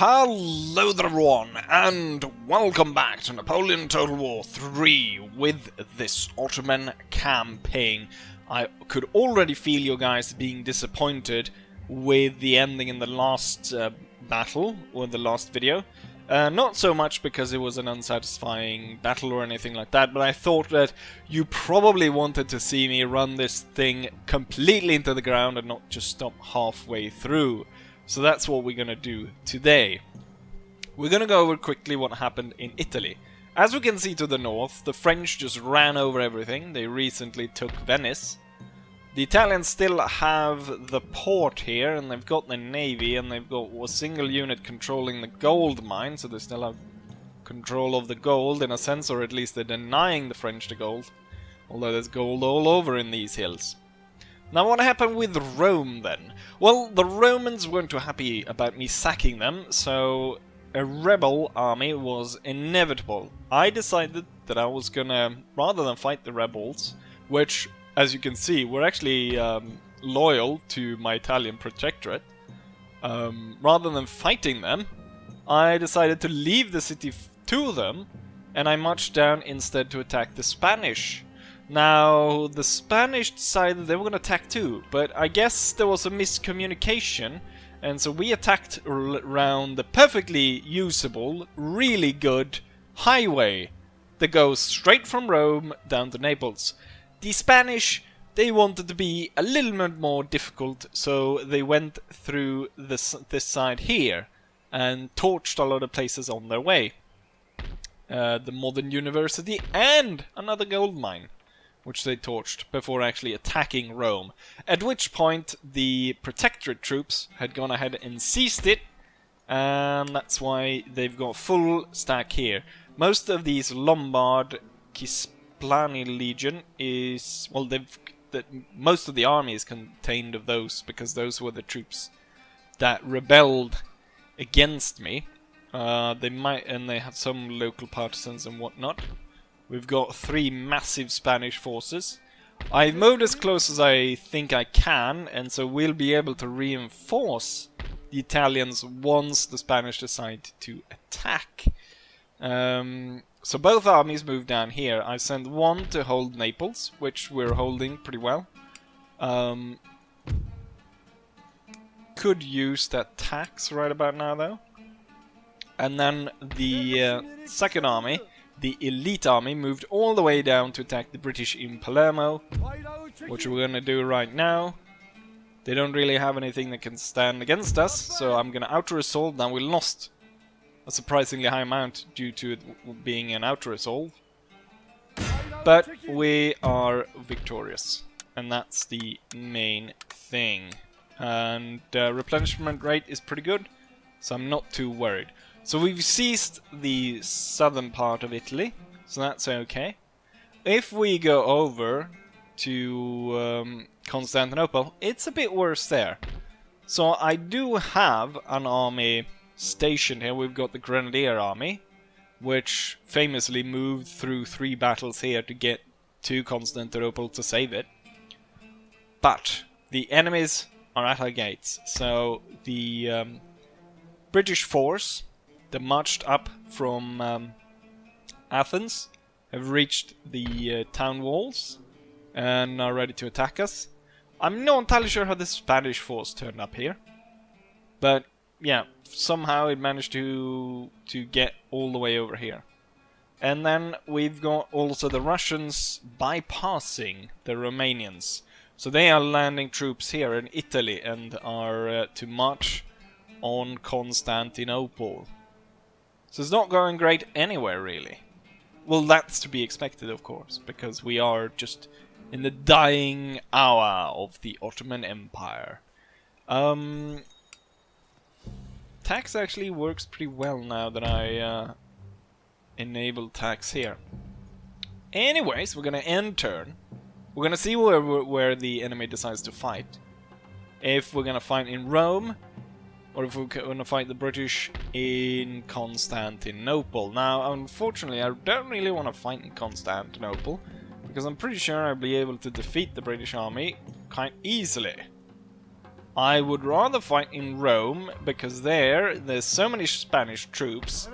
Hello there everyone, and welcome back to Napoleon Total War 3 with this Ottoman campaign. I could already feel you guys being disappointed with the ending in the last battle, or the last video. Not so much because it was an unsatisfying battle or anything like that, but I thought that you probably wanted to see me run this thing completely into the ground and not just stop halfway through. So that's what we're gonna do today. We're gonna go over quickly what happened in Italy. As we can see to the north, the French just ran over everything. They recently took Venice. The Italians still have the port here, and they've got the navy, and they've got a single unit controlling the gold mine, so they still have control of the gold in a sense, or at least they're denying the French the gold. Although there's gold all over in these hills. Now what happened with Rome then? Well, the Romans weren't too happy about me sacking them, so a rebel army was inevitable. I decided that I was gonna, rather than fight the rebels, which, as you can see, were actually loyal to my Italian protectorate, rather than fighting them, I decided to leave the city to them, and I marched down instead to attack the Spanish. Now, the Spanish decided they were going to attack too, but I guess there was a miscommunication, and so we attacked around the perfectly usable, really good highway that goes straight from Rome down to Naples. The Spanish, they wanted to be a little bit more difficult, so they went through this side here and torched a lot of places on their way. The modern university and another gold mine, which they torched before actually attacking Rome. At which point the Protectorate troops had gone ahead and seized it, and that's why they've got full stack here. Most of these Lombard Cisplani Legion is, well, most of the army is contained of those, because those were the troops that rebelled against me. They have some local partisans and whatnot. We've got 3 massive Spanish forces. I've moved as close as I think I can, and so we'll be able to reinforce the Italians once the Spanish decide to attack. So both armies move down here. I sent one to hold Naples, which we're holding pretty well. Could use that tax right about now, though. And then the second army, the elite army, moved all the way down to attack the British in Palermo, which we're gonna do right now. They don't really have anything that can stand against us, so I'm gonna outer assault. Now we lost a surprisingly high amount due to it being an outer assault, but we are victorious, and that's the main thing. And replenishment rate is pretty good, so I'm not too worried. So we've seized the southern part of Italy, so that's okay. If we go over to Constantinople, it's a bit worse there. So I do have an army stationed here. We've got the Grenadier army, which famously moved through 3 battles here to get to Constantinople to save it. But the enemies are at our gates, so the British force that marched up from Athens have reached the town walls and are ready to attack us. I'm not entirely sure how the Spanish force turned up here, but yeah, somehow it managed to get all the way over here. And then we've got also the Russians bypassing the Romanians, so they are landing troops here in Italy and are to march on Constantinople. So it's not going great anywhere, really. Well, that's to be expected, of course, because we are just in the dying hour of the Ottoman Empire. Tax actually works pretty well now that I enable tax here. Anyways, we're gonna end turn. We're gonna see where the enemy decides to fight. If we're gonna fight in Rome, or if we're going to fight the British in Constantinople. Now, unfortunately, I don't really want to fight in Constantinople, because I'm pretty sure I'll be able to defeat the British army quite easily. I would rather fight in Rome, because there's so many Spanish troops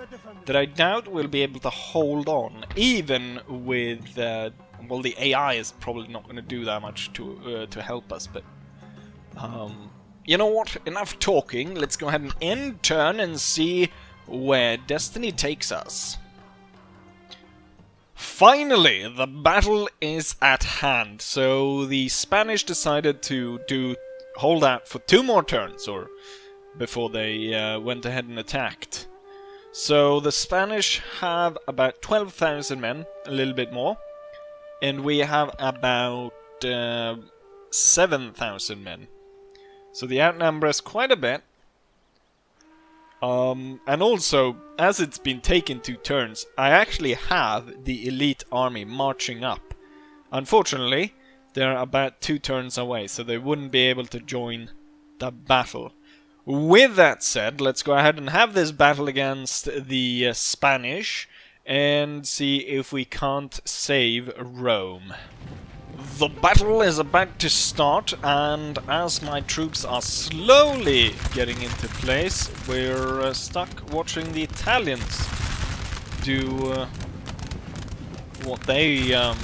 that I doubt we'll be able to hold on, even with, well, the AI is probably not going to do that much to help us, but, you know what, enough talking, let's go ahead and end turn and see where destiny takes us. Finally, the battle is at hand, so the Spanish decided to hold out for 2 more turns, or before they went ahead and attacked. So the Spanish have about 12,000 men, a little bit more, and we have about 7,000 men. So they outnumber us quite a bit. And also, as it's been taken 2 turns, I actually have the elite army marching up. Unfortunately, they're about 2 turns away, so they wouldn't be able to join the battle. With that said, let's go ahead and have this battle against the Spanish and see if we can't save Rome. The battle is about to start, and as my troops are slowly getting into place, we're stuck watching the Italians do what they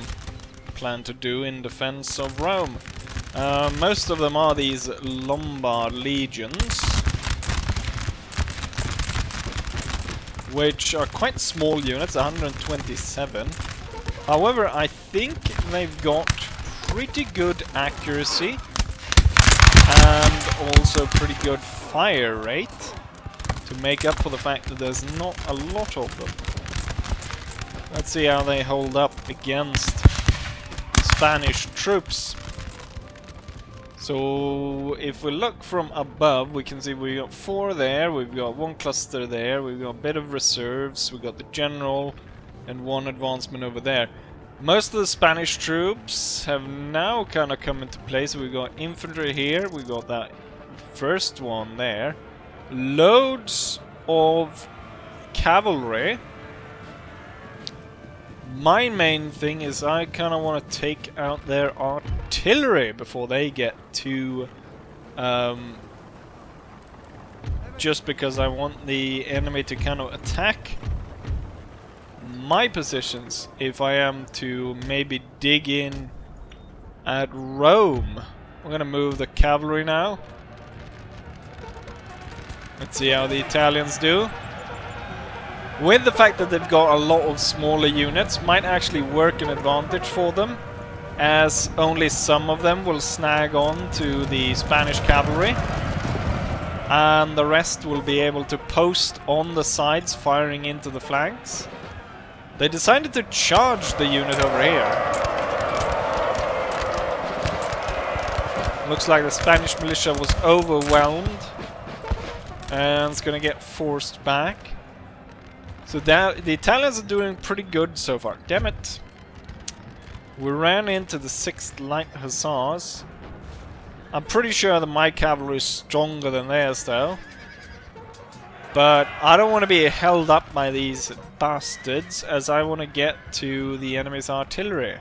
plan to do in defense of Rome. Most of them are these Lombard legions, which are quite small units, 127. However, I think they've got pretty good accuracy and also pretty good fire rate to make up for the fact that there's not a lot of them. Let's see how they hold up against Spanish troops. So if we look from above, we can see we got 4 there, we've got 1 cluster there, we've got a bit of reserves, we've got the general and 1 advancement over there. Most of the Spanish troops have now kind of come into place. We've got infantry here, we've got that first one there, loads of cavalry. My main thing is I kind of want to take out their artillery before they get to... just because I want the enemy to kind of attack my positions if I am to maybe dig in at Rome. I'm gonna move the cavalry now. Let's see how the Italians do. With the fact that they've got a lot of smaller units, might actually work an advantage for them, as only some of them will snag on to the Spanish cavalry, and the rest will be able to post on the sides, firing into the flanks. They decided to charge the unit over here. Looks like the Spanish militia was overwhelmed and it's gonna get forced back. So that, the Italians are doing pretty good so far. Damn it. We ran into the 6th Light Hussars. I'm pretty sure that my cavalry is stronger than theirs though. But I don't want to be held up by these bastards, as I want to get to the enemy's artillery.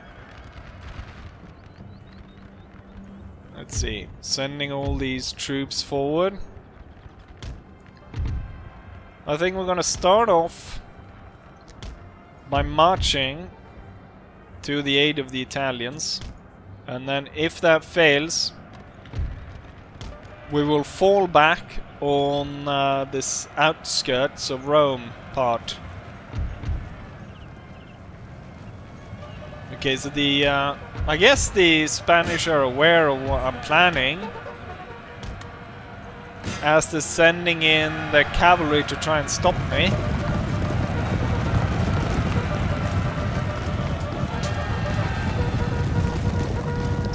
Let's see, sending all these troops forward. I think we're going to start off by marching to the aid of the Italians, and then if that fails, we will fall back on this outskirts of Rome part. Okay, so the I guess the Spanish are aware of what I'm planning, as they're sending in the cavalry to try and stop me.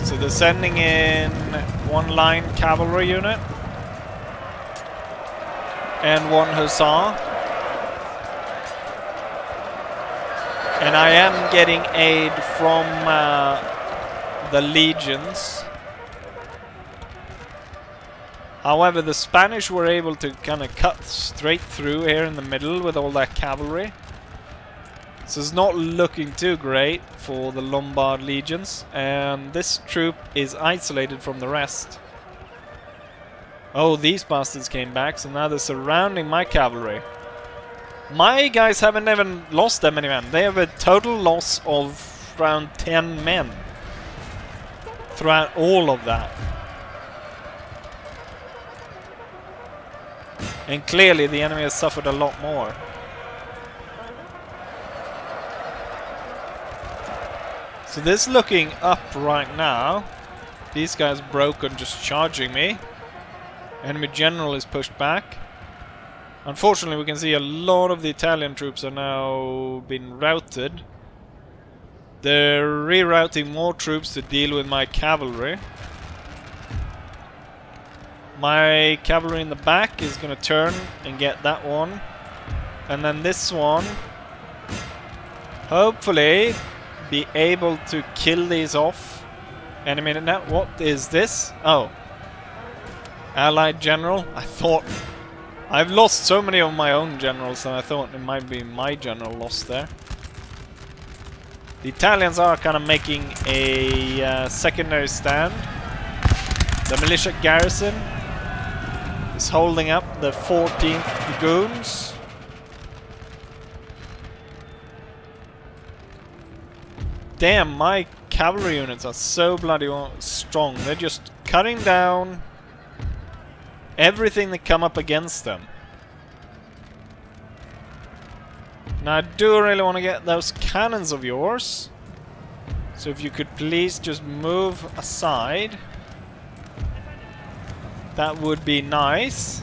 So they're sending in 1 line cavalry unit and 1 hussar. And I am getting aid from the legions. However, the Spanish were able to kind of cut straight through here in the middle with all that cavalry. So it's not looking too great for the Lombard legions, and this troop is isolated from the rest. Oh, these bastards came back, so now they're surrounding my cavalry. My guys haven't even lost that many men. They have a total loss of around 10 men throughout all of that. And clearly the enemy has suffered a lot more. So this is looking up right now. These guys broken, just charging me. Enemy general is pushed back. Unfortunately, we can see a lot of the Italian troops are now been routed. They're rerouting more troops to deal with my cavalry. My cavalry in the back is going to turn and get that one. And then this one, hopefully, be able to kill these off. Enemy now, what is this? Oh. Allied general? I thought... I've lost so many of my own generals and I thought it might be my general lost there. The Italians are kind of making a secondary stand. The militia garrison is holding up the 14th Dragoons. Damn, my cavalry units are so bloody strong. They're just cutting down everything that come up against them. Now I do really want to get those cannons of yours. So if you could please just move aside. That would be nice.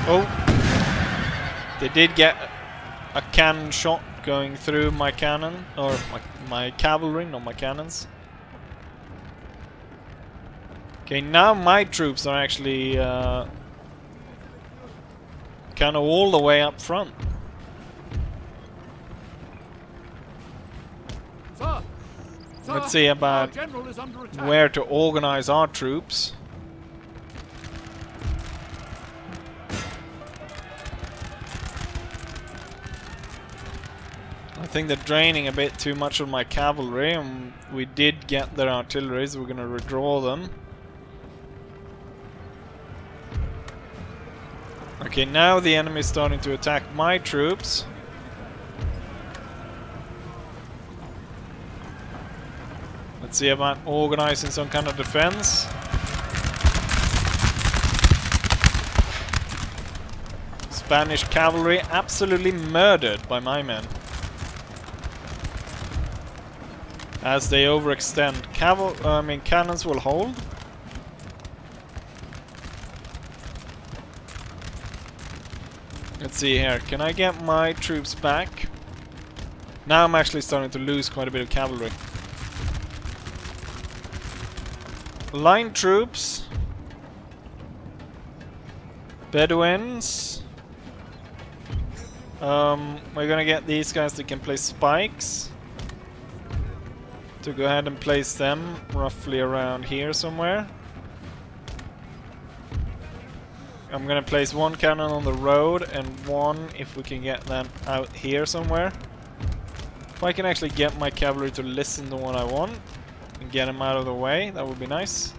Oh. They did get a cannon shot going through my cannon. Or my cavalry, not my cannons. Okay, now my troops are actually kind of all the way up front. Sir, let's see about where to organize our troops. I think they're draining a bit too much of my cavalry, and we did get their artillery, so we're going to redraw them. Okay, now the enemy is starting to attack my troops. Let's see about organizing some kind of defense. Spanish cavalry absolutely murdered by my men. As they overextend. Cannons will hold. Let's see here. Can I get my troops back? Now I'm actually starting to lose quite a bit of cavalry. Line troops. Bedouins. We're gonna get these guys that can place spikes. To go ahead and place them roughly around here somewhere. I'm gonna place one cannon on the road and one, if we can get them out here somewhere. If I can actually get my cavalry to listen to what I want and get them out of the way, that would be nice.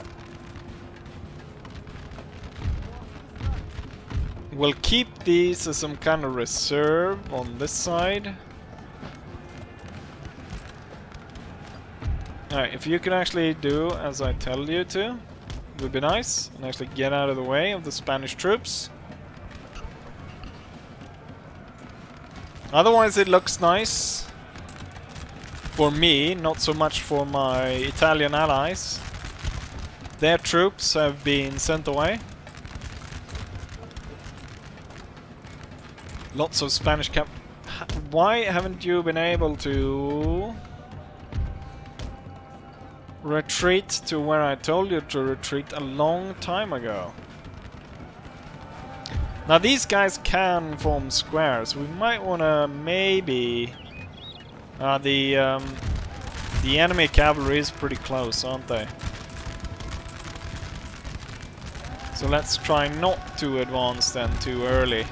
We'll keep these as some kind of reserve on this side. Alright, if you can actually do as I tell you to, it would be nice, and actually get out of the way of the Spanish troops. Otherwise it looks nice for me, not so much for my Italian allies. Their troops have been sent away. Lots of Spanish Why haven't you been able to retreat to where I told you to retreat a long time ago? Now these guys can form squares. We might want to maybe... the enemy cavalry is pretty close, aren't they? So let's try not to advance them too early.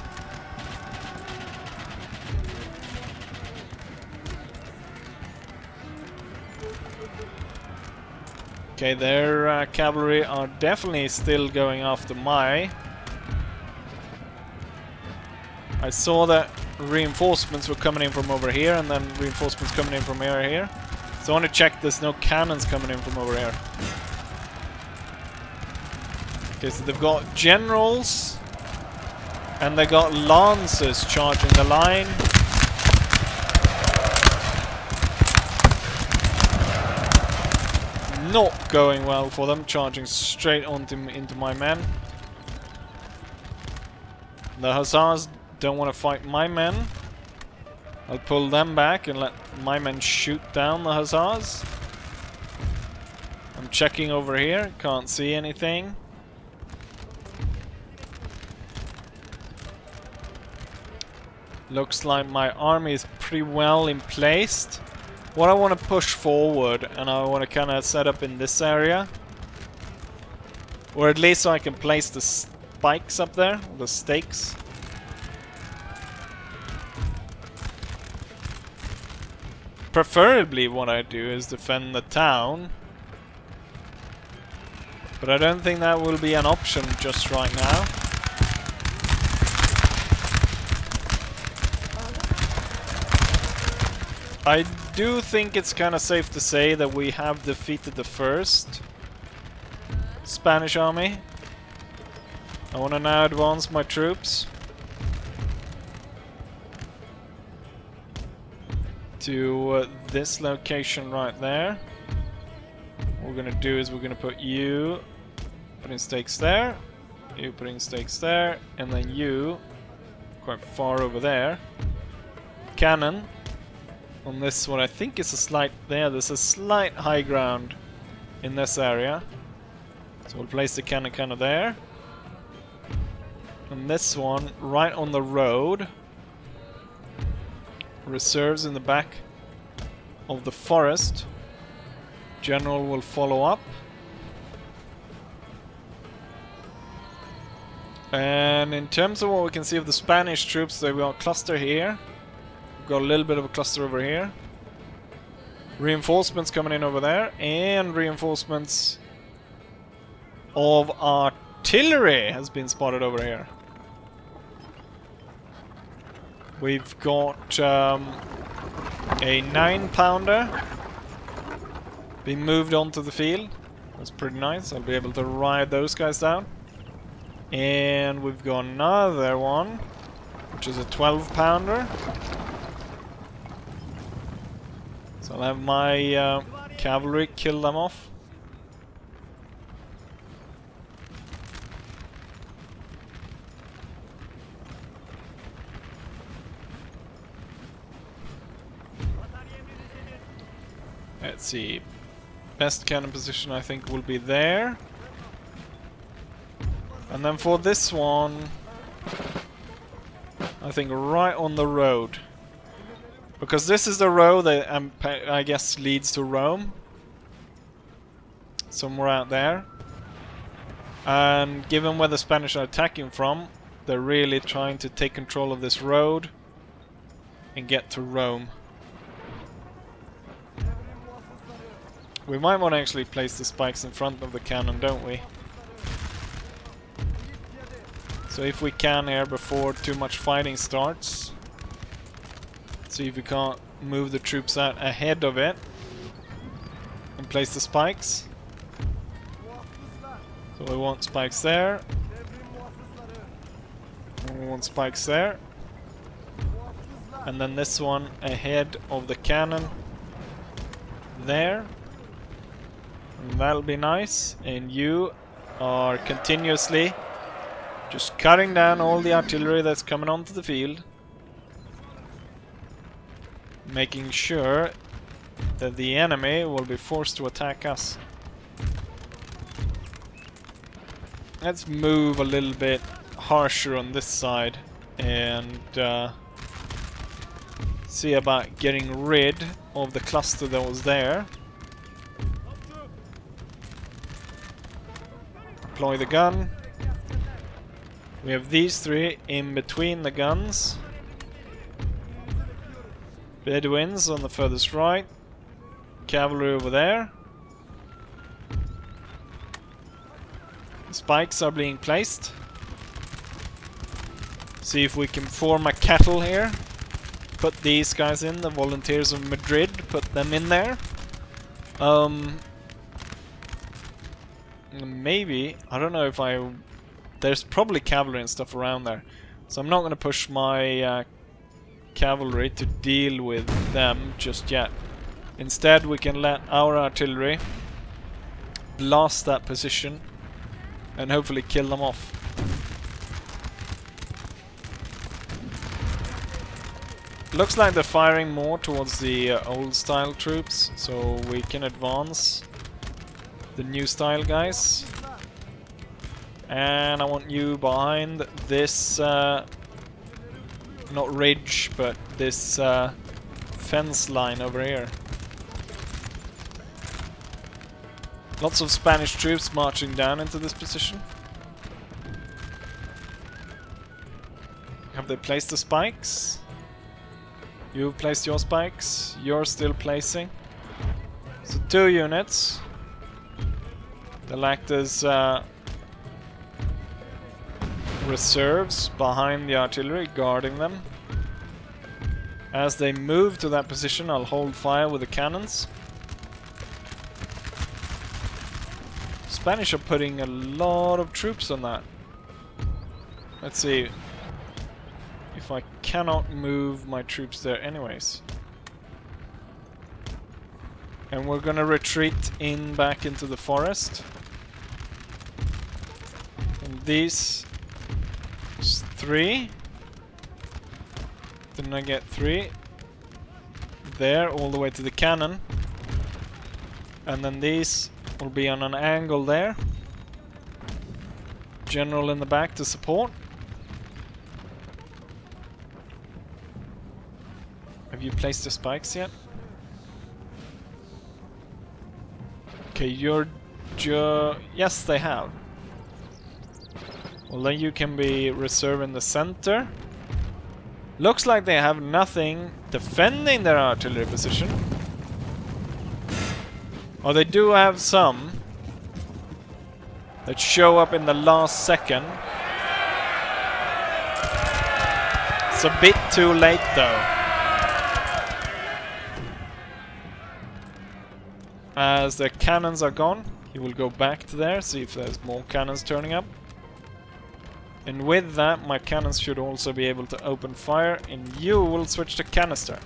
Okay, their cavalry are definitely still going after my. I saw that reinforcements were coming in from over here, and then reinforcements coming in from here. So I want to check there's no cannons coming in from over here. Okay, so they've got generals, and they got lancers charging the line. Not going well for them, charging straight into my men. The hussars don't want to fight my men. I'll pull them back and let my men shoot down the hussars. I'm checking over here, can't see anything. Looks like my army is pretty well in place. What I want to push forward, and I want to kind of set up in this area. Or at least so I can place the spikes up there, the stakes. Preferably what I do is defend the town. But I don't think that will be an option just right now. I do think it's kind of safe to say that we have defeated the first Spanish army. I want to now advance my troops to this location right there. What we're going to do is we're going to put you putting stakes there, you putting stakes there, and then you quite far over there. Cannon on this one, I think it's a slight there's a slight high ground in this area. So we'll place the cannon kind of there. And this one right on the road. Reserves in the back of the forest. General will follow up. And in terms of what we can see of the Spanish troops, they've got a cluster here. Got a little bit of a cluster over here. Reinforcements coming in over there, and reinforcements of artillery has been spotted over here. We've got a 9-pounder being moved onto the field. That's pretty nice. I'll be able to ride those guys down. And we've got another one, which is a 12-pounder. So I'll have my cavalry kill them off. Let's see. Best cannon position I think will be there. And then for this one, I think right on the road. Because this is the road that I guess leads to Rome. Somewhere out there. And given where the Spanish are attacking from, they're really trying to take control of this road and get to Rome. We might want to actually place the spikes in front of the cannon, don't we? So if we can here before too much fighting starts. See if we can't move the troops out ahead of it and place the spikes. So we want spikes there. And we want spikes there. And then this one ahead of the cannon there. And that'll be nice. And you are continuously just cutting down all the artillery that's coming onto the field. Making sure that the enemy will be forced to attack us. Let's move a little bit harsher on this side and see about getting rid of the cluster that was there. Deploy the gun. We have these three in between the guns. Bedouins on the furthest right. Cavalry over there. spikes are being placed. See if we can form a kettle here. Put these guys in, the Volunteers of Madrid, put them in there. Maybe, I don't know if there's probably cavalry and stuff around there. So I'm not going to push my cavalry to deal with them just yet. Instead we can let our artillery blast that position and hopefully kill them off. Looks like they're firing more towards the old style troops, so we can advance the new style guys. And I want you behind this not ridge, but this fence line over here. Lots of Spanish troops marching down into this position. Have they placed the spikes? You've placed your spikes. You're still placing. So 2 units. They'll act as reserves behind the artillery, guarding them. As they move to that position, I'll hold fire with the cannons. Spanish are putting a lot of troops on that. Let's see if I cannot move my troops there anyways. And we're gonna retreat back into the forest. And these 3. Didn't I get 3? There, all the way to the cannon. And then these will be on an angle there. General in the back to support. Have you placed the spikes yet? Okay, yes, they have. Well, then you can be reserve in the center. Looks like they have nothing defending their artillery position. Oh, they do have some that show up in the last second. It's a bit too late though. As the cannons are gone, he will go back to there, see if there's more cannons turning up. And with that, my cannons should also be able to open fire, and you will switch to canister.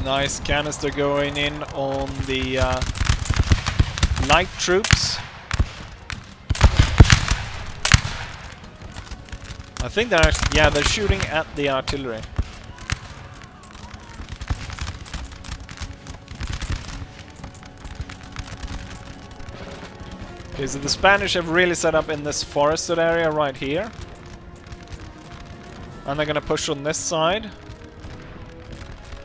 Nice canister going in on the light troops. I think they're actually, yeah, they're shooting at the artillery. Okay, so the Spanish have really set up in this forested area right here. And they're gonna push on this side.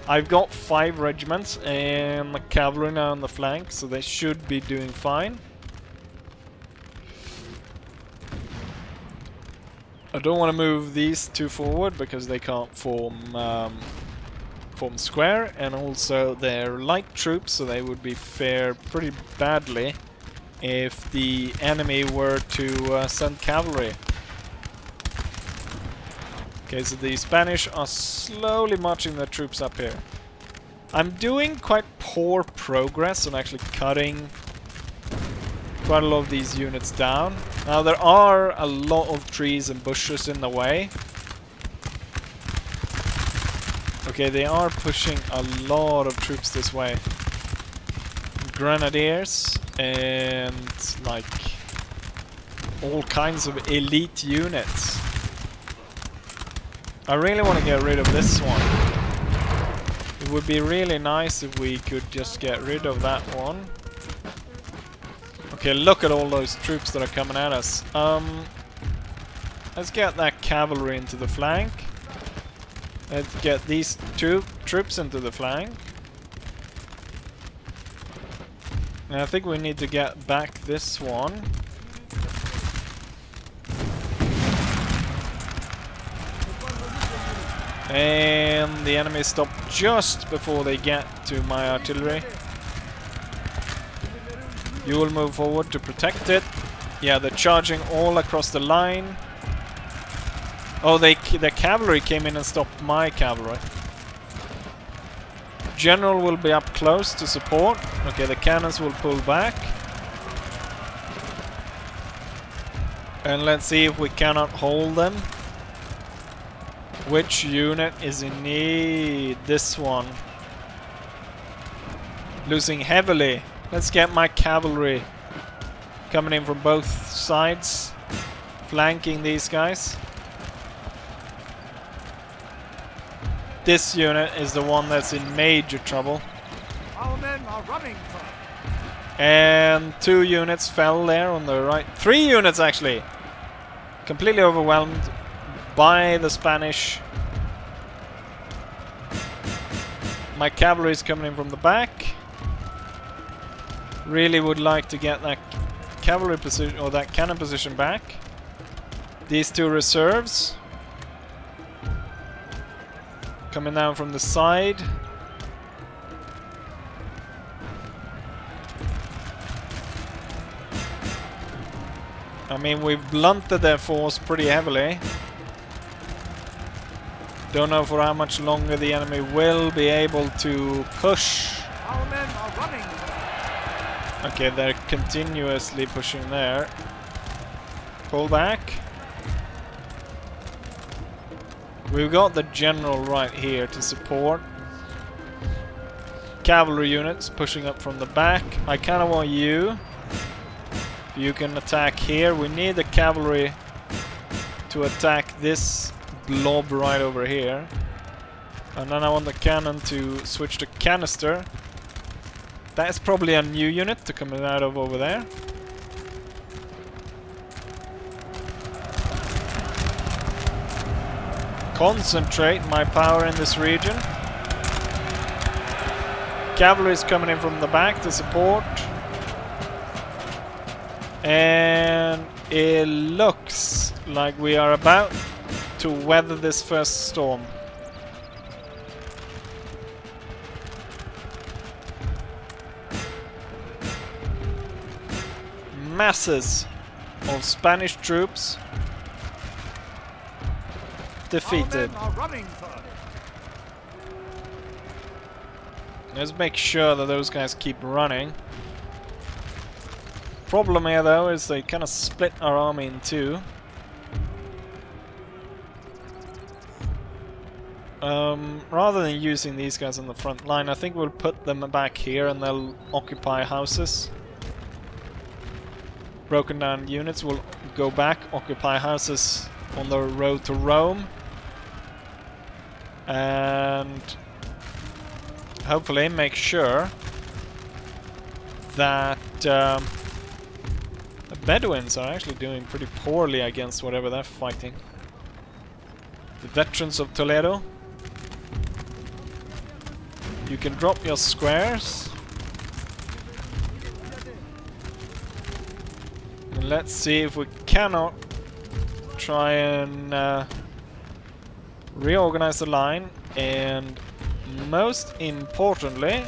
I've got 5 regiments and the cavalry now on the flank, so they should be doing fine. I don't want to move these 2 forward because they can't form square, and also they're light troops, so they would be fare pretty badly if the enemy were to send cavalry. Okay, so the Spanish are slowly marching their troops up here. I'm doing quite poor progress on actually cutting quite a lot of these units down. Now there are a lot of trees and bushes in the way. Okay, they are pushing a lot of troops this way. Grenadiers and like all kinds of elite units. I really want to get rid of this one. It would be really nice if we could just get rid of that one. Okay, look at all those troops that are coming at us. Let's get that cavalry into the flank. Let's get these 2 troops into the flank. And I think we need to get back this one. And and the enemy stop just before they get to my artillery. You will move forward to protect it. Yeah, they're charging all across the line. Oh, the cavalry came in and stopped my cavalry. General will be up close to support. Okay, the cannons will pull back. And let's see if we cannot hold them. Which unit is in need? This one. Losing heavily. Let's get my cavalry coming in from both sides. Flanking these guys. This unit is the one that's in major trouble. Our men are running for it. And 2 units fell there on the right. 3 units actually. Completely overwhelmed by the Spanish. My cavalry is coming in from the back. Really would like to get that cavalry position or that cannon position back. These 2 reserves coming down from the side. I mean, we've blunted their force pretty heavily. Don't know for how much longer the enemy will be able to push. Our men are running. Okay, they're continuously pushing there. Pull back. We've got the general right here to support. Cavalry units pushing up from the back. I kind of want you. If you can attack here. We need the cavalry to attack this blob right over here. And then I want the cannon to switch to canister. That's probably a new unit to come out of over there. Concentrate my power in this region. Cavalry is coming in from the back to support. And it looks like we are about to weather this first storm. Masses of Spanish troops defeated. Our men are running for it. Let's make sure that those guys keep running. Problem here though is they kind of split our army in 2. Rather than using these guys on the front line, I think we'll put them back here and they'll occupy houses. Broken down units will go back, occupy houses on the road to Rome. And hopefully make sure that the Bedouins are actually doing pretty poorly against whatever they're fighting. The veterans of Toledo. You can drop your squares. And let's see if we cannot try and reorganize the line, and most importantly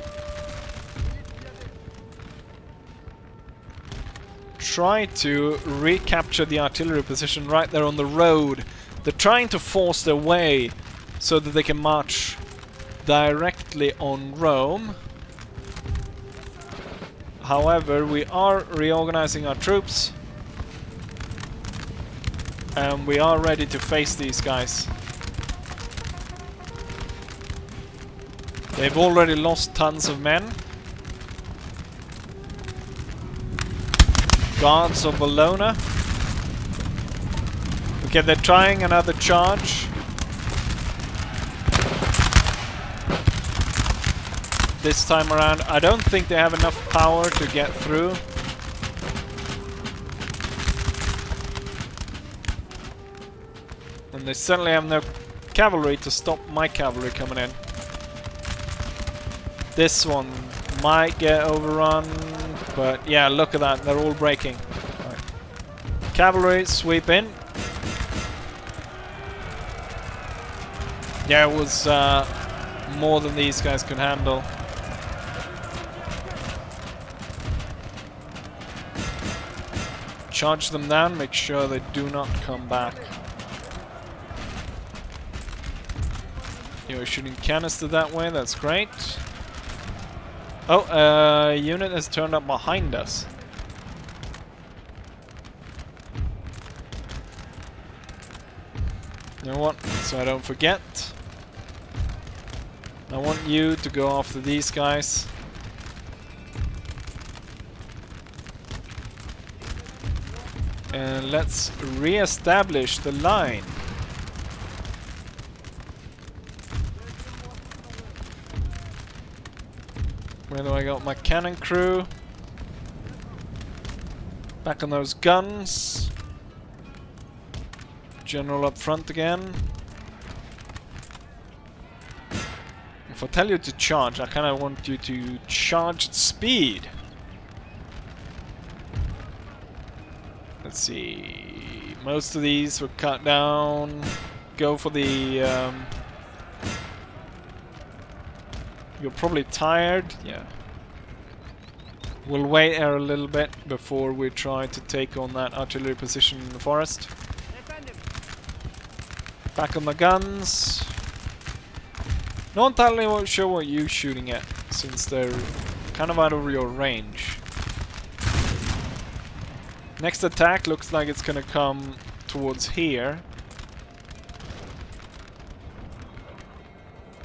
try to recapture the artillery position right there on the road. They're trying to force their way so that they can march directly on Rome. However, we are reorganizing our troops and we are ready to face these guys. They've already lost tons of men. Guards of Bologna. Okay, they're trying another charge. This time around, I don't think they have enough power to get through. And they certainly have no cavalry to stop my cavalry coming in. This one might get overrun, but yeah, look at that, they're all breaking. Right. Cavalry, sweep in. Yeah, it was more than these guys could handle. Charge them down, make sure they do not come back. You're shooting canister that way, that's great. Oh, a unit has turned up behind us. You know what? So I don't forget. I want you to go after these guys. And let's re-establish the line. Where do I got my cannon crew? Back on those guns. General up front again. If I tell you to charge, I kind of want you to charge at speed. Let's see. Most of these were cut down. Go for the... You're probably tired. Yeah. We'll wait here a little bit before we try to take on that artillery position in the forest. Back on the guns. Not entirely sure what you're shooting at, since they're kind of out of your range. Next attack looks like it's gonna come towards here.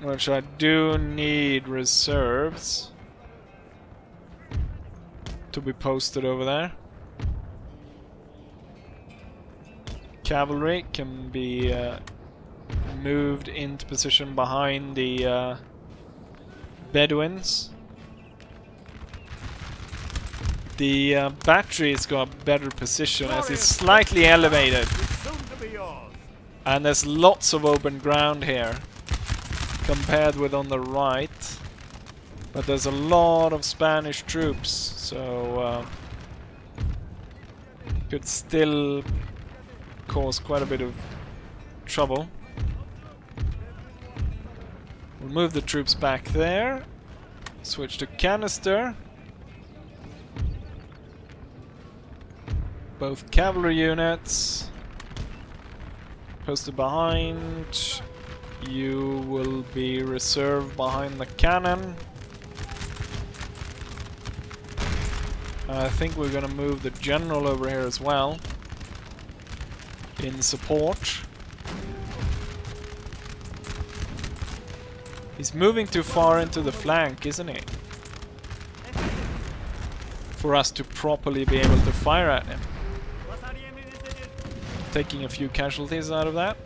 Which I do need reserves to be posted over there. Cavalry can be moved into position behind the Bedouins. The battery's got a better position as it's slightly elevated. And there's lots of open ground here compared with on the right. But there's a lot of Spanish troops, so could still cause quite a bit of trouble. We'll move the troops back there. Switch to canister. Both cavalry units posted behind. You will be reserved behind the cannon. I think we're gonna move the general over here as well in support. He's moving too far into the flank, isn't he? For us to properly be able to fire at him. Taking a few casualties out of that.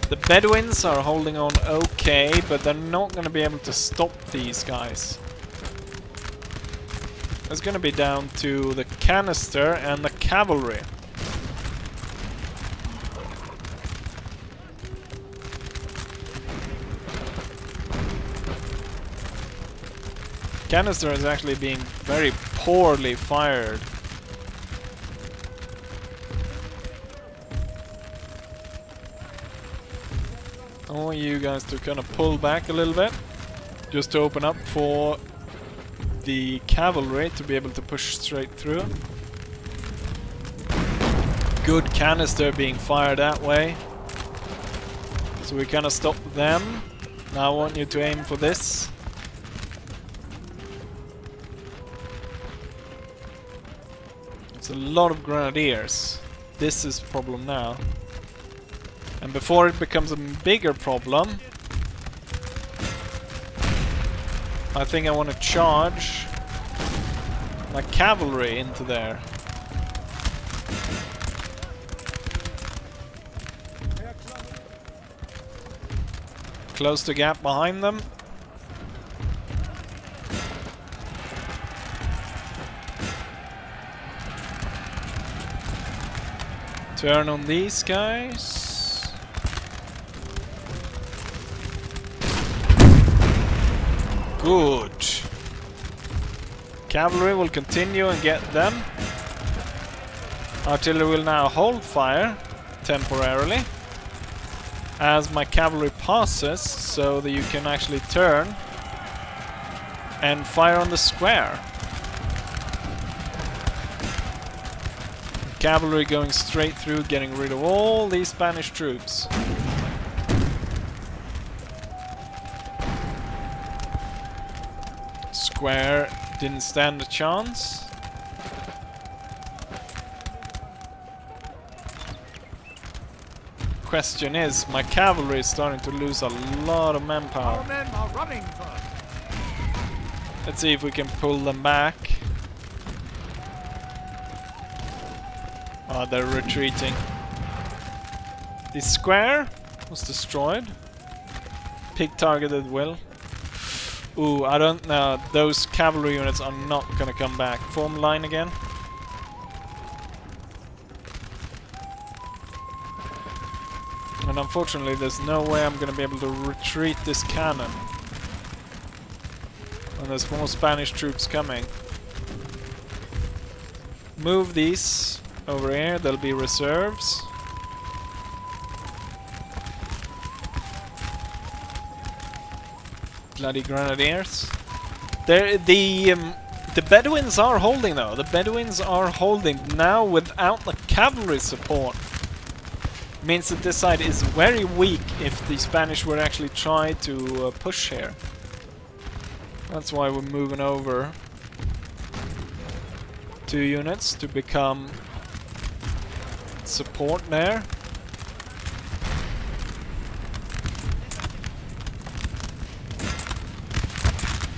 The Bedouins are holding on okay, but they're not going to be able to stop these guys. It's going to be down to the canister and the cavalry. Canister is actually being very poorly fired. I want you guys to kind of pull back a little bit, just to open up for the cavalry to be able to push straight through. Good canister being fired that way. So we kind of stop them. Now I want you to aim for this. It's a lot of grenadiers. This is the problem now. And before it becomes a bigger problem, I think I want to charge my cavalry into there. Close the gap behind them. Turn on these guys. Good. Cavalry will continue and get them. Artillery will now hold fire temporarily as my cavalry passes, so that you can actually turn and fire on the square. Cavalry going straight through, getting rid of all these Spanish troops. Square didn't stand a chance. Question is, my cavalry is starting to lose a lot of manpower. Our men are running for. Let's see if we can pull them back. Oh, they're retreating. The square was destroyed. Pig targeted will. Ooh, I don't know. Those cavalry units are not gonna come back. Form line again. And unfortunately, there's no way I'm gonna be able to retreat this cannon. And there's more Spanish troops coming. Move these over here, there'll be reserves. Bloody grenadiers. The Bedouins are holding though. The Bedouins are holding now without the cavalry support. Means that this side is very weak if the Spanish were actually try to push here. That's why we're moving over 2 units to become support there.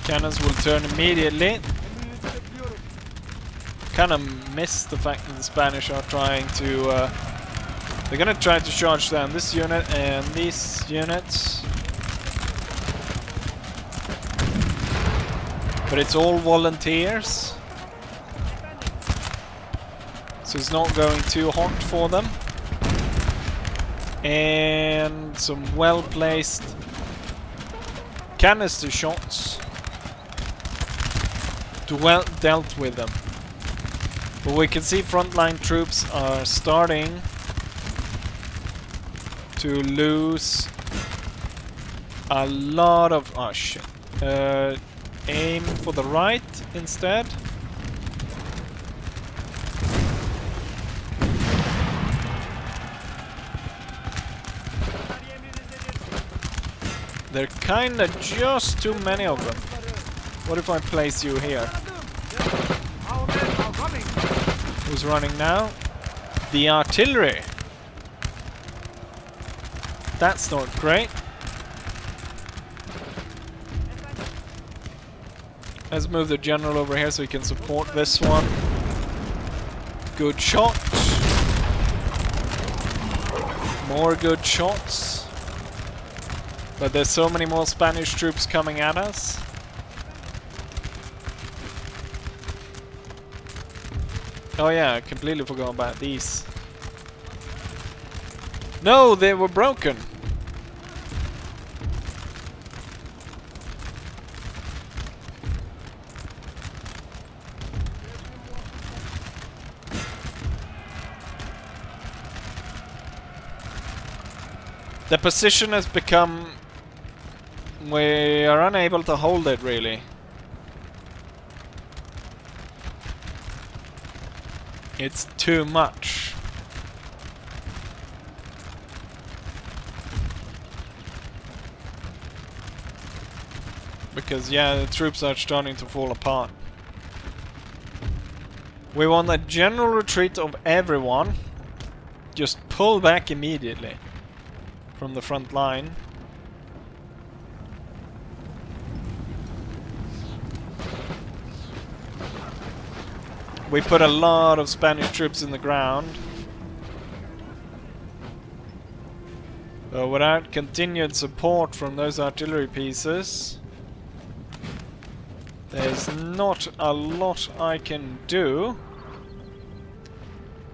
Cannons will turn immediately. Kind of missed the fact that the Spanish are trying to they're gonna try to charge down this unit and these units. But it's all volunteers. So it's not going too hot for them. And some well-placed canister shots to well dealt with them. But we can see frontline troops are starting to lose a lot of... oh shit. Aim for the right instead. They're kinda just too many of them. What if I place you here? Our men are running. Who's running now? The artillery. That's not great. Let's move the general over here so he can support this one. Good shot. More good shots. But there's so many more Spanish troops coming at us. Oh yeah, I completely forgot about these. No, they were broken. The position has become... we are unable to hold it, really. It's too much. Because, yeah, the troops are starting to fall apart. We want a general retreat of everyone. Just pull back immediately from the front line. We put a lot of Spanish troops in the ground. Without continued support from those artillery pieces, there's not a lot I can do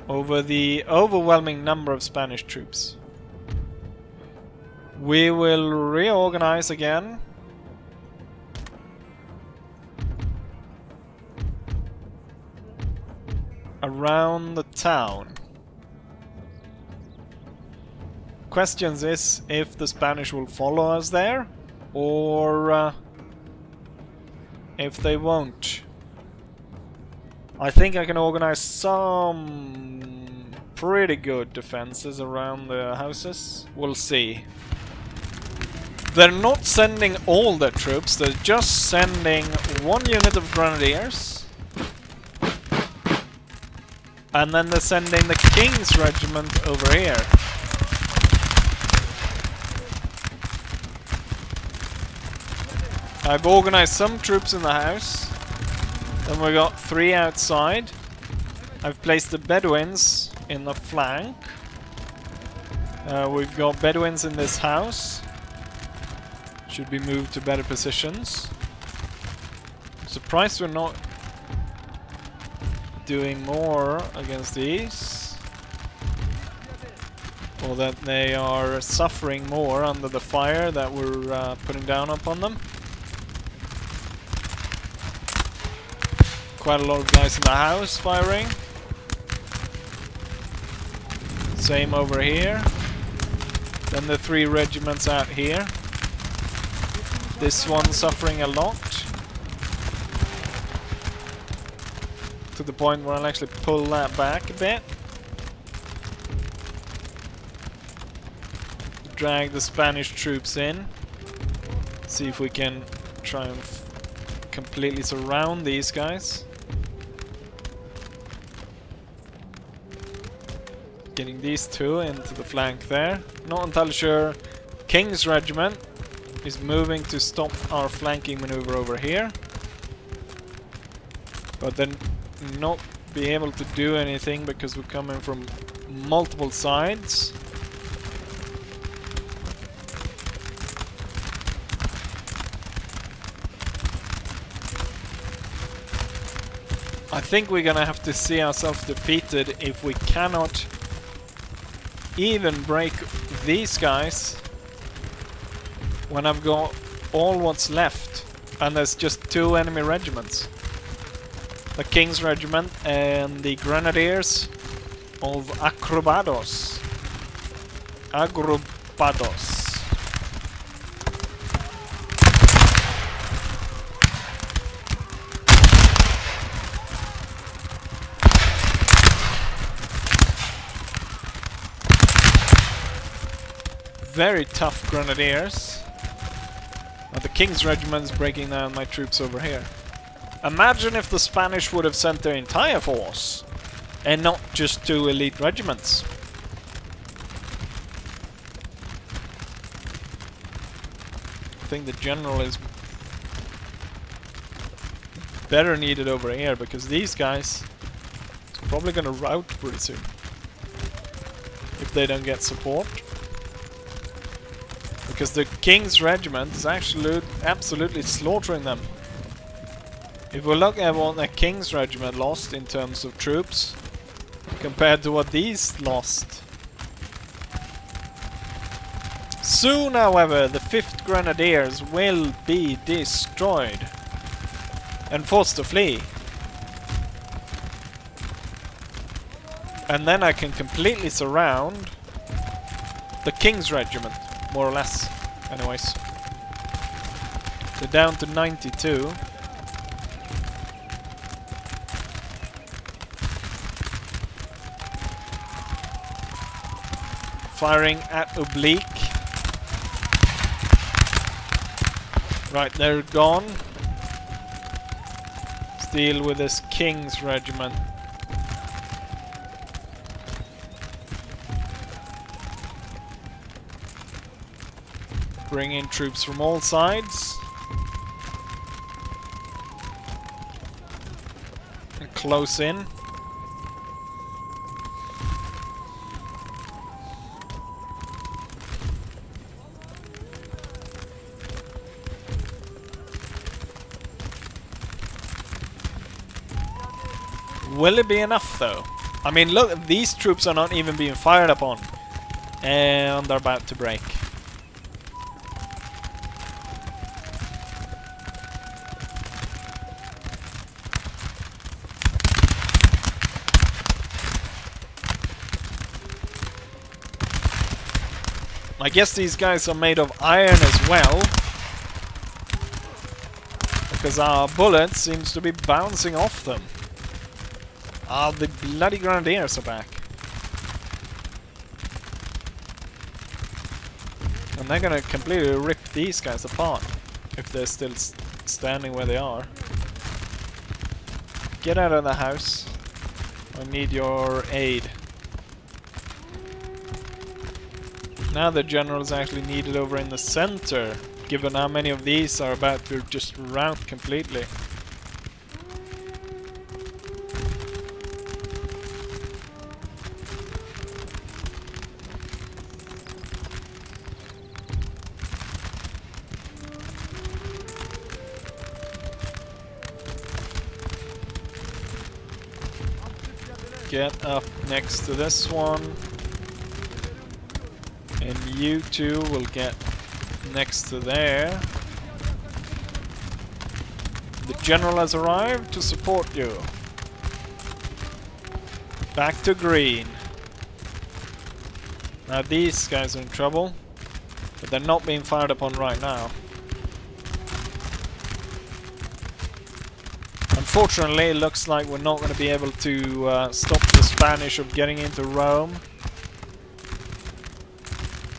over the overwhelming number of Spanish troops. We will reorganize again. around the town. Questions is if the Spanish will follow us there, or if they won't. I think I can organize some pretty good defenses around the houses. We'll see. They're not sending all their troops, they're just sending one unit of grenadiers. And then they're sending the King's regiment over here. I've organized some troops in the house. Then we got 3 outside. I've placed the Bedouins in the flank. We've got Bedouins in this house. Should be moved to better positions. Surprised we're not doing more against these. Or that they are suffering more under the fire that we're putting down upon them. Quite a lot of guys in the house firing. Same over here. Then the 3 regiments out here. This one suffering a lot. To the point where I'll actually pull that back a bit. Drag the Spanish troops in. See if we can try and completely surround these guys. Getting these 2 into the flank there. Not entirely sure. King's regiment is moving to stop our flanking maneuver over here. But then not be able to do anything because we're coming from multiple sides. I think we're gonna have to see ourselves defeated if we cannot even break these guys when I've got all what's left and there's just 2 enemy regiments. The King's regiment and the Grenadiers of Agrupados. Very tough Grenadiers. The King's regiment is breaking down my troops over here. Imagine if the Spanish would have sent their entire force and not just 2 elite regiments. I think the general is better needed over here because these guys are probably going to rout pretty soon if they don't get support. Because the King's regiment is actually absolutely slaughtering them. If we look at what the King's regiment lost in terms of troops compared to what these lost. Soon, however, the 5th Grenadiers will be destroyed and forced to flee. And then I can completely surround the King's regiment. More or less, anyways. They're down to 92. Firing at oblique. Right, they're gone. Let's deal with this King's regiment. Bring in troops from all sides. And close in. Will it be enough though? I mean, look, these troops are not even being fired upon. And they're about to break. I guess these guys are made of iron as well, because our bullets seems to be bouncing off them. Ah, the bloody grenadiers are back. And they're gonna completely rip these guys apart if they're still standing where they are. Get out of the house. I need your aid. Now the general's actually needed over in the center, given how many of these are about to just rout completely. Get up next to this one. And you two will get next to there. The general has arrived to support you. Back to green. Now these guys are in trouble, but they're not being fired upon right now. Unfortunately, it looks like we're not going to be able to stop the Spanish from getting into Rome.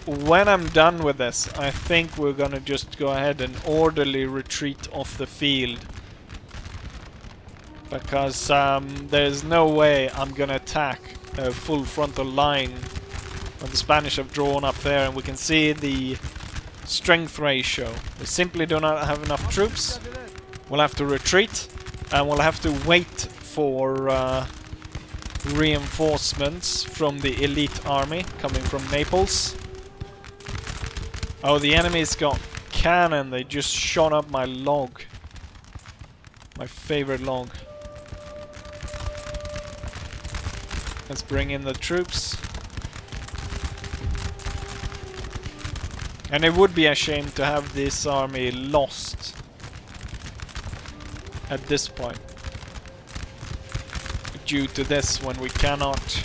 When I'm done with this, I think we're going to just go ahead and orderly retreat off the field. Because there's no way I'm going to attack a full frontal line when the Spanish have drawn up there, and we can see the strength ratio. We simply do not have enough troops. We'll have to retreat. And we'll have to wait for reinforcements from the elite army coming from Naples. Oh, the enemy's got cannon. They just shot up my log. My favorite log. Let's bring in the troops. And it would be a shame to have this army lost at this point, due to this, when we cannot...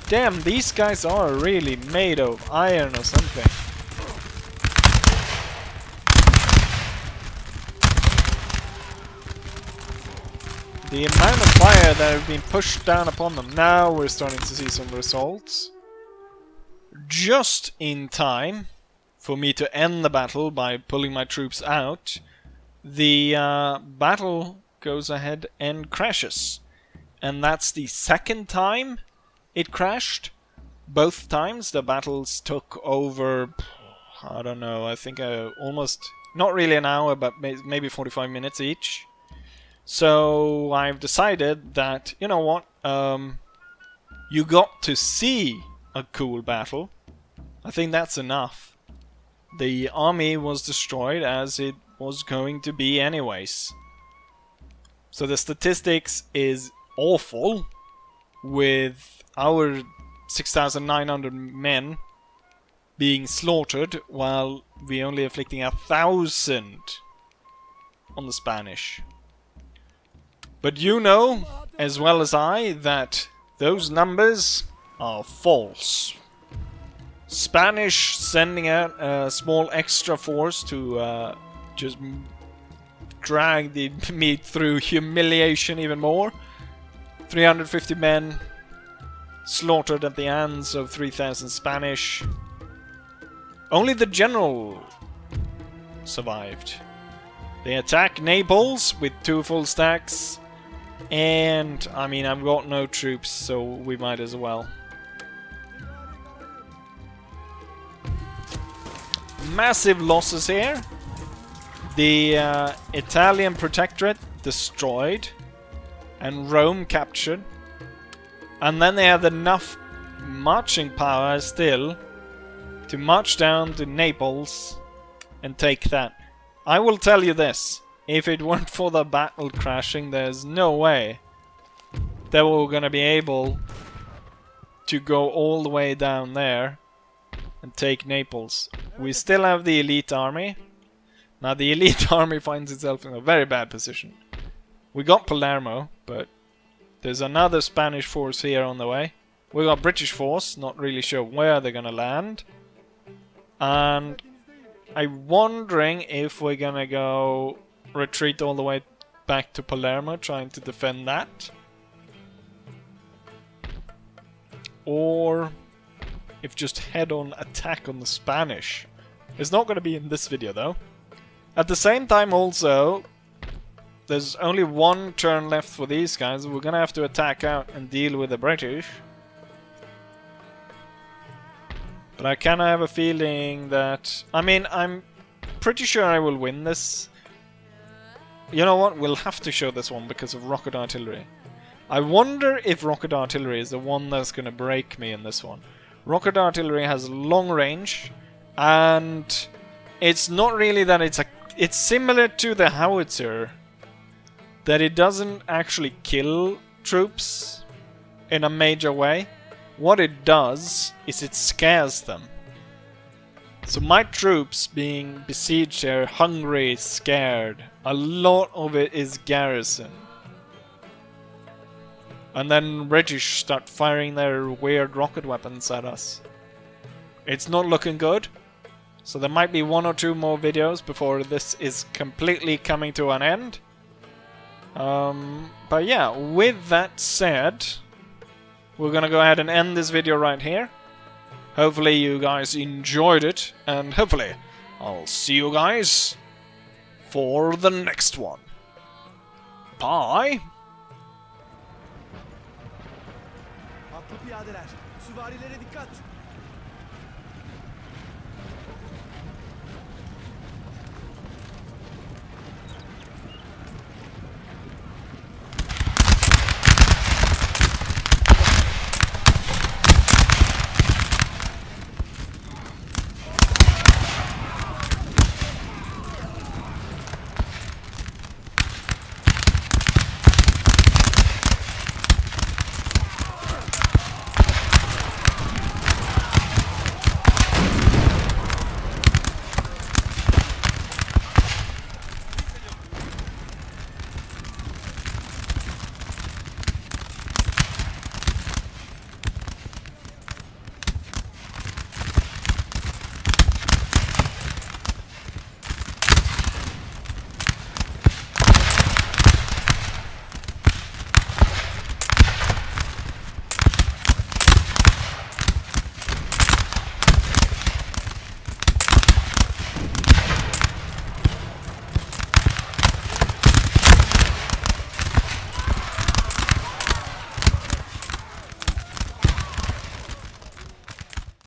Damn, these guys are really made of iron or something. The amount of fire that have been pushed down upon them, now we're starting to see some results. Just in time for me to end the battle by pulling my troops out. The battle goes ahead and crashes. And that's the second time it crashed. Both times the battles took over, I don't know, I think almost, not really an hour, but maybe 45 minutes each. So I've decided that, you know what, you got to see a cool battle. I think that's enough. The army was destroyed as it was going to be anyways. So the statistics is awful, with our 6,900 men being slaughtered while we only inflicting 1,000 on the Spanish. But you know as well as I that those numbers are false. Spanish sending out a small extra force to just drag the meat through humiliation even more. 350 men slaughtered at the hands of 3,000 Spanish. Only the general survived. They attack Naples with 2 full stacks. And, I mean, I've got no troops, so we might as well. Massive losses here. The Italian protectorate destroyed. And Rome captured. And then they have enough marching power still to march down to Naples and take that. I will tell you this. If it weren't for the battle crashing, there's no way that we're going to be able to go all the way down there and take Naples. We still have the elite army. Now the elite army finds itself in a very bad position. We got Palermo, but there's another Spanish force here on the way. We got British force, not really sure where they're gonna land. And I'm wondering if we're gonna go retreat all the way back to Palermo, trying to defend that. Or if just head-on attack on the Spanish. It's not gonna be in this video though. At the same time also, there's only one turn left for these guys. We're gonna have to attack out and deal with the British. But I kinda have a feeling that... I mean, I'm pretty sure I will win this. You know what? We'll have to show this one because of rocket artillery. I wonder if rocket artillery is the one that's gonna break me in this one. Rocket artillery has long range, and it's not really that it's similar to the howitzer, that it doesn't actually kill troops in a major way. What it does is it scares them. So my troops being besieged here, hungry, scared, a lot of it is garrison. And then British start firing their weird rocket weapons at us. It's not looking good. So there might be 1 or 2 more videos before this is completely coming to an end. But yeah, with that said, we're gonna go ahead and end this video right here. Hopefully you guys enjoyed it, and hopefully I'll see you guys for the next one. Bye! Atlı piyadeler, süvarilere dikkat.